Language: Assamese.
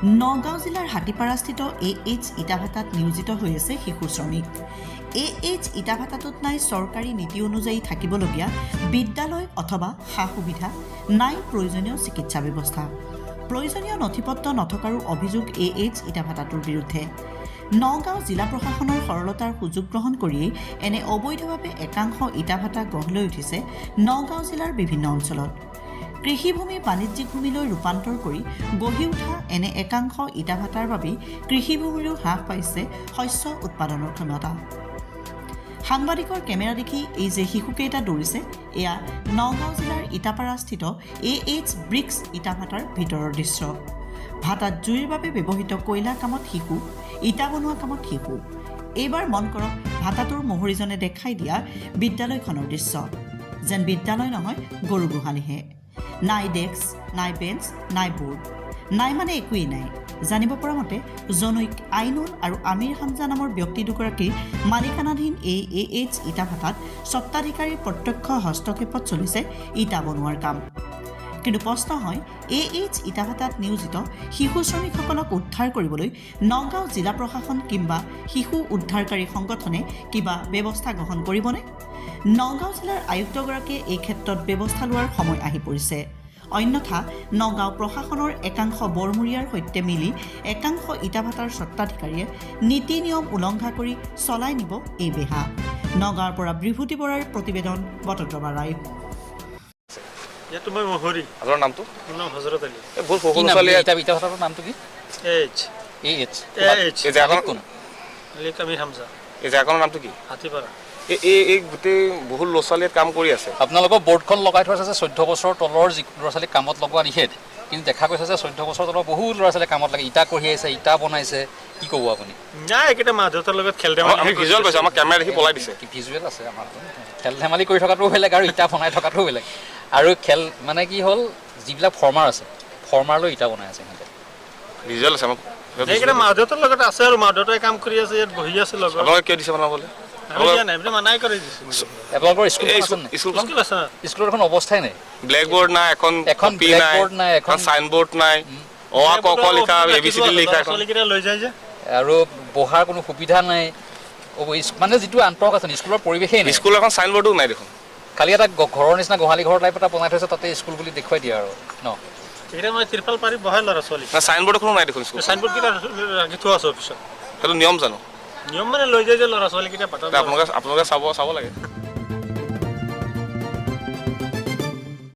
নগাঁও জিলাৰ হাতীপাৰাস্থিত AH ইটাভাটাত নিয়োজিত হৈ আছে শিশু শ্ৰমিক। AH ইটাভাটাটোত নাই চৰকাৰী নীতি অনুযায়ী থাকিবলগীয়া বিদ্যালয় অথবা সা সুবিধা, নাই প্ৰয়োজনীয় চিকিৎসা ব্যৱস্থা। প্ৰয়োজনীয় নথিপত্ৰ নথকাৰো অভিযোগ AH ইটাভাটাটোৰ বিৰুদ্ধে। নগাঁও জিলা প্ৰশাসনৰ সৰলতাৰ সুযোগ গ্ৰহণ কৰিয়েই এনে অবৈধভাৱে একাংশ ইটাভাটা গঢ় লৈ উঠিছে নগাঁও জিলাৰ বিভিন্ন অঞ্চলত। কৃষিভূমি বাণিজ্যিক ভূমিলৈ ৰূপান্তৰ কৰি গঢ়ি উঠা এনে একাংশ ইটাভাটাৰ বাবেই কৃষিভূমিৰো হ্ৰাস পাইছে শস্য উৎপাদনৰ ক্ষমতা। সাংবাদিকৰ কেমেৰা দেখি এই যে শিশুকেইটা দৌৰিছে, এয়া নগাঁও জিলাৰ ইটাপাৰাস্থিত AH ব্ৰিক্স ইটাভাটাৰ ভিতৰৰ দৃশ্য। ভাটাত জুইৰ বাবে ব্যৱহৃত কয়লা কামত শিশু, ইটা বনোৱা কামত শিশু। এইবাৰ মন কৰক ভাটাটোৰ মহৰীজনে দেখাই দিয়া বিদ্যালয়খনৰ দৃশ্য। যেন বিদ্যালয় নহয়, গৰু গোহালিহে। নাই ডেস্ক, নাই বেঞ্চ, নাই বোৰ্ড, নাই মানে একোৱেই নাই। জানিব পৰা মতে জনৈক আইনুল আৰু আমিৰ হামজা নামৰ ব্যক্তি দুগৰাকীৰ মালিকানাধীন এই AH ইটাভাটাত স্বত্বাধিকাৰীৰ প্ৰত্যক্ষ হস্তক্ষেপত চলিছে ইটা বনোৱাৰ কাম। কিন্তু প্ৰশ্ন হয়, AH ইটাভাটাত নিয়োজিত শিশু শ্ৰমিকসকলক উদ্ধাৰ কৰিবলৈ নগাঁও জিলা প্ৰশাসন কিংবা শিশু উদ্ধাৰকাৰী সংগঠনে কিবা ব্যৱস্থা গ্ৰহণ কৰিবনে? নগাঁও জিলাৰ আয়ুক্তগৰাকীয়ে এই ক্ষেত্ৰত ব্যৱস্থা লোৱাৰ সময় আহি পৰিছে। অন্যথা নগাঁও প্ৰশাসনৰ একাংশ বৰমূৰীয়াৰ সৈতে মিলি একাংশ ইটাভাটাৰ স্বত্বাধিকাৰীয়ে নীতি নিয়ম উলংঘা কৰি চলাই নিব এই বেহা। নগাঁৱৰ পৰা বিভূতি বৰাৰ প্ৰতিবেদন, বটদ্ৰৱা ৰায়। তোমাৰ মহৰী আপোনাৰ নামটো? মোৰ নাম হজৰত আলী। বহুত সৰু ছোৱালী ইটাভাটাৰ নামটো কি? AH এই জেগাখন আমিৰ হামজা। এই জেগাখনৰ নামটো কি? হাতীপাৰা। এই গোটেই বহুত ল'ৰা ছোৱালীয়ে কাম কৰি আছে। আপোনালোকৰ বৰ্ডখন লগাই থোৱা আছে যে 14 বছৰ তলৰ যি ল'ৰা ছোৱালীক কামত লগোৱা নিষেধ, কিন্তু দেখা গৈছে যে 14 বছৰ তলৰ বহুত ল'ৰা ছোৱালীয়ে কামত লাগে, ইটা কঢ়িয়াইছে, ইটা বনাইছে। কি ক'ব আপুনি? নাই, এইকেইটা মা দেউতাৰ লগত খেল ধেমালি ভিজুৱেল পাইছোঁ, আমাৰ কেমেৰা দেখি পলাই দিছে। ভিজুৱেল আছে আমাৰ, খেল ধেমালি কৰি থকাটোও বেলেগ আৰু ইটা বনাই থকাটোও বেলেগ। আৰু খেল মানে কি হ'ল, যিবিলাক ফৰ্মাৰ আছে ফৰ্মাৰলৈ ইটা বনাই আছে সিহঁতে। ভিজুৱেল আছে আমাৰ। এইকেইটা মা দেউতাৰ লগত আছে আৰু মা দেউতাই কাম কৰি আছে, ইয়াত বহি আছে লগত। আপোনালোকে কিয় দিছে বনাবলৈ? মানাই কৰি দিছে। আপোনালোকৰ স্কুলৰ এখন অৱস্থাই নাই। ব্লেকবোৰ্ড নাই, এখন ব্লেকবোৰ্ড নাই, এখন চাইনবোৰ্ড নাই, লিখা ABCD লিখা লৈ যায় যে, আৰু বহাৰ কোনো সুবিধা নাই। মানে যিটো আন্তৰক আছে স্কুলৰ পৰিৱেশেই নাই। স্কুলৰ এখন চাইনবোৰ্ডো নাই দেখোন। খালি এটা ঘৰৰ নিচিনা গোহালি ঘৰ টাইপ এটা বনাই থৈছে, তাতে স্কুল বুলি দেখুৱাই দিয়ে আৰু ন। এইকেইটা মানে ত্ৰিপাল পাৰি বহাই ল'ৰা ছোৱালী। চাইনবোৰ্ড এখনো নাই দেখোন। চাইনবোৰ্ড কেইটা ৰাখি থোৱা আছে অফিচত। সেইটো নিয়ম জানো? নিয়ম মানে লৈ যায় যে ল'ৰা ছোৱালীকেইটা পাতা। আপোনালোকে চাব লাগে।